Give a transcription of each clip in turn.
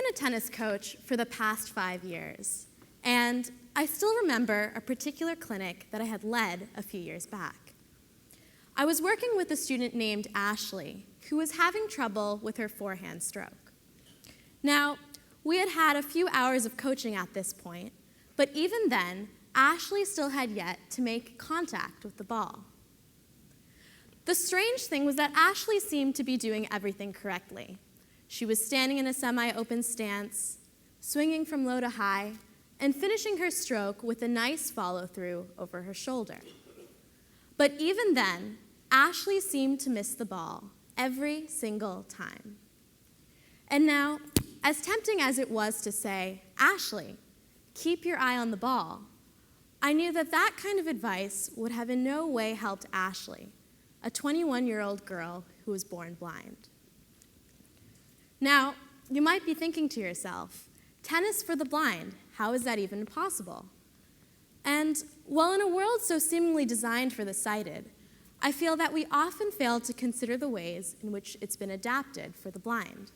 a tennis coach for the past 5 years, and I still remember a particular clinic that I had led a few years back. I was working with a student named Ashley, who was having trouble with her forehand stroke. Now, we had had a few hours of coaching at this point, but even then, Ashley still had yet to make contact with the ball. The strange thing was that Ashley seemed to be doing everything correctly. She was standing in a semi-open stance, swinging from low to high, and finishing her stroke with a nice follow-through over her shoulder. But even then, Ashley seemed to miss the ball every single time. And now, as tempting as it was to say, "Ashley, keep your eye on the ball," I knew that that kind of advice would have in no way helped Ashley, a 21-year-old girl who was born blind. Now, you might be thinking to yourself, tennis for the blind, how is that even possible? And while in a world so seemingly designed for the sighted, I feel that we often fail to consider the ways in which it's been adapted for the blind.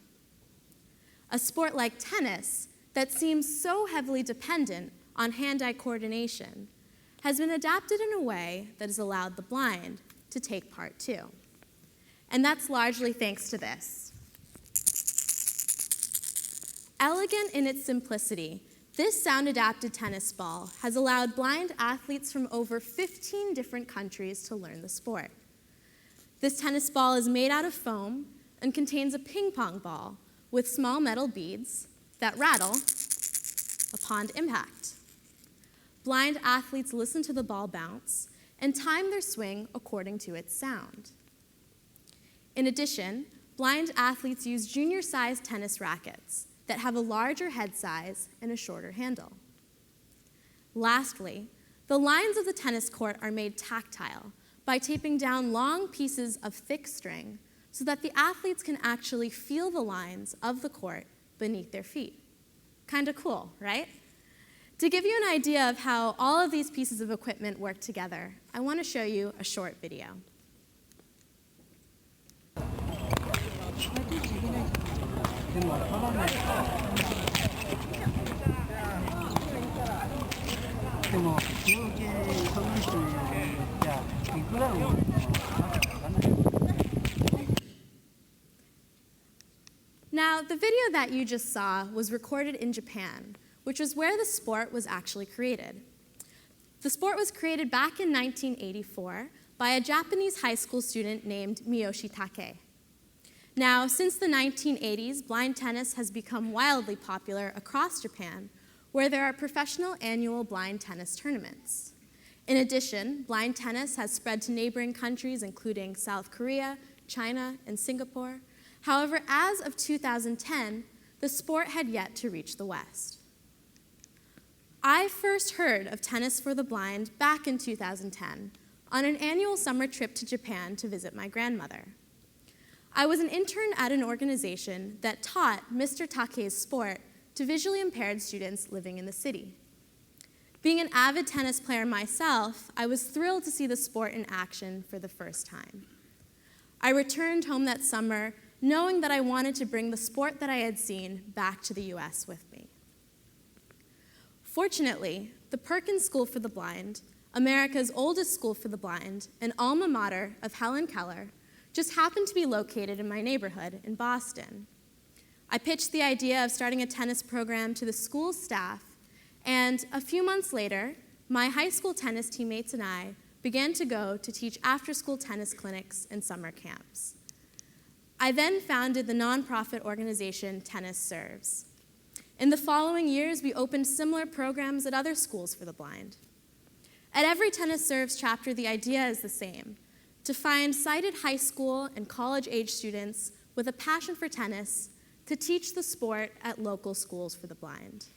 A sport like tennis that seems so heavily dependent on hand-eye coordination has been adapted in a way that has allowed the blind to take part too. And that's largely thanks to this. Elegant in its simplicity, this sound-adapted tennis ball has allowed blind athletes from over 15 different countries to learn the sport. This tennis ball is made out of foam and contains a ping pong ball with small metal beads that rattle upon impact. Blind athletes listen to the ball bounce and time their swing according to its sound. In addition, blind athletes use junior-sized tennis rackets that have a larger head size and a shorter handle. Lastly, the lines of the tennis court are made tactile by taping down long pieces of thick string so that the athletes can actually feel the lines of the court beneath their feet. Kinda cool, right? To give you an idea of how all of these pieces of equipment work together, I want to show you a short video. Now, the video that you just saw was recorded in Japan, which was where the sport was actually created. The sport was created back in 1984 by a Japanese high school student named Miyoshi Take. Now, since the 1980s, blind tennis has become wildly popular across Japan, where there are professional annual blind tennis tournaments. In addition, blind tennis has spread to neighboring countries including South Korea, China, and Singapore. However, as of 2010, the sport had yet to reach the West. I first heard of tennis for the blind back in 2010 on an annual summer trip to Japan to visit my grandmother. I was an intern at an organization that taught Mr. Take's sport to visually impaired students living in the city. Being an avid tennis player myself, I was thrilled to see the sport in action for the first time. I returned home that summer knowing that I wanted to bring the sport that I had seen back to the US with me. Fortunately, the Perkins School for the Blind, America's oldest school for the blind, and alma mater of Helen Keller, just happened to be located in my neighborhood in Boston. I pitched the idea of starting a tennis program to the school's staff, and a few months later, my high school tennis teammates and I began to go to teach after-school tennis clinics and summer camps. I then founded the nonprofit organization Tennis Serves. In the following years, we opened similar programs at other schools for the blind. At every Tennis Serves chapter, the idea is the same: to find sighted high school and college-age students with a passion for tennis to teach the sport at local schools for the blind.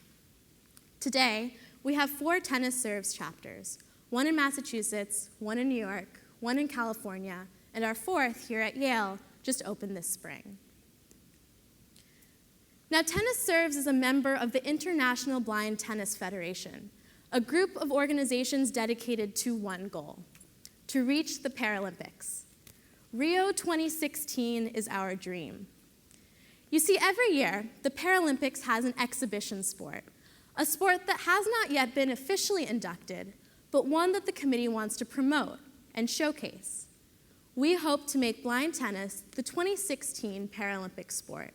Today, we have 4 Tennis Serves chapters, one in Massachusetts, one in New York, one in California, and our 4th here at Yale just opened this spring. Now, Tennis Serves is a member of the International Blind Tennis Federation, a group of organizations dedicated to one goal: to reach the Paralympics. Rio 2016 is our dream. You see, every year, the Paralympics has an exhibition sport, a sport that has not yet been officially inducted, but one that the committee wants to promote and showcase. We hope to make blind tennis the 2016 Paralympic sport.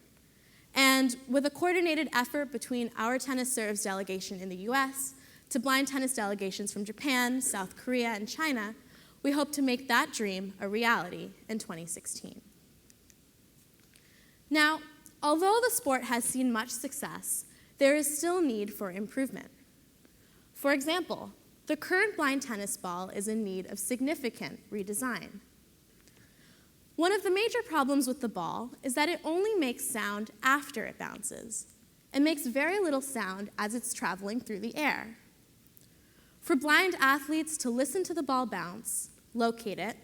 And with a coordinated effort between our tennis serves delegation in the US to blind tennis delegations from Japan, South Korea, and China, we hope to make that dream a reality in 2016. Now, although the sport has seen much success, there is still need for improvement. For example, the current blind tennis ball is in need of significant redesign. One of the major problems with the ball is that it only makes sound after it bounces, and makes very little sound as it's traveling through the air. For blind athletes to listen to the ball bounce, locate it,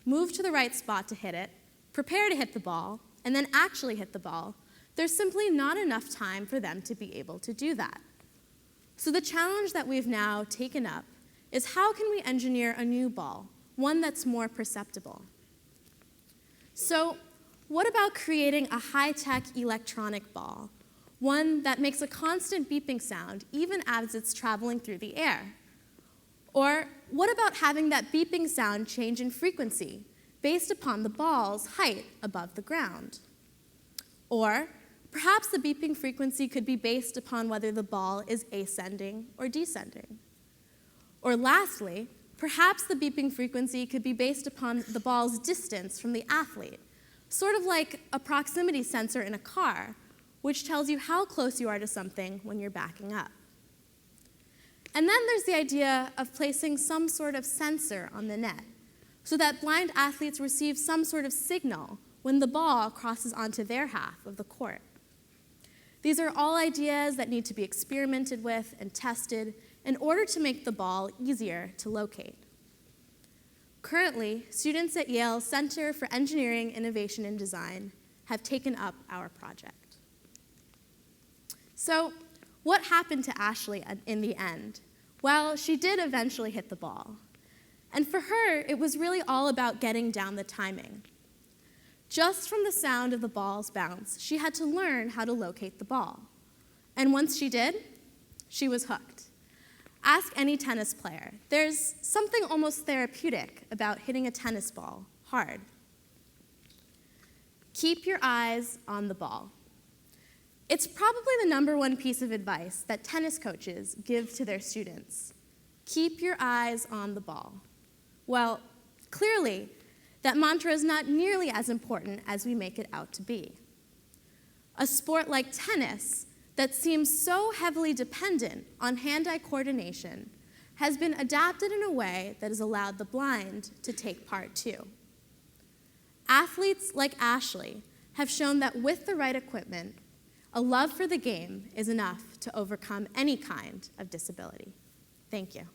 move to the right spot to hit it, prepare to hit the ball, and then actually hit the ball, there's simply not enough time for them to be able to do that. So the challenge that we've now taken up is how can we engineer a new ball, one that's more perceptible? So what about creating a high-tech electronic ball, one that makes a constant beeping sound even as it's traveling through the air? Or what about having that beeping sound change in frequency based upon the ball's height above the ground? Or perhaps the beeping frequency could be based upon whether the ball is ascending or descending. Or lastly, perhaps the beeping frequency could be based upon the ball's distance from the athlete, sort of like a proximity sensor in a car, which tells you how close you are to something when you're backing up. And then there's the idea of placing some sort of sensor on the net, so that blind athletes receive some sort of signal when the ball crosses onto their half of the court. These are all ideas that need to be experimented with and tested in order to make the ball easier to locate. Currently, students at Yale's Center for Engineering, Innovation, and Design have taken up our project. So, what happened to Ashley in the end? Well, she did eventually hit the ball. And for her, it was really all about getting down the timing. Just from the sound of the ball's bounce, she had to learn how to locate the ball. And once she did, she was hooked. Ask any tennis player. There's something almost therapeutic about hitting a tennis ball hard. Keep your eyes on the ball. It's probably the #1 piece of advice that tennis coaches give to their students. Keep your eyes on the ball. Well, clearly, that mantra is not nearly as important as we make it out to be. A sport like tennis that seems so heavily dependent on hand-eye coordination has been adapted in a way that has allowed the blind to take part too. Athletes like Ashley have shown that with the right equipment, a love for the game is enough to overcome any kind of disability. Thank you.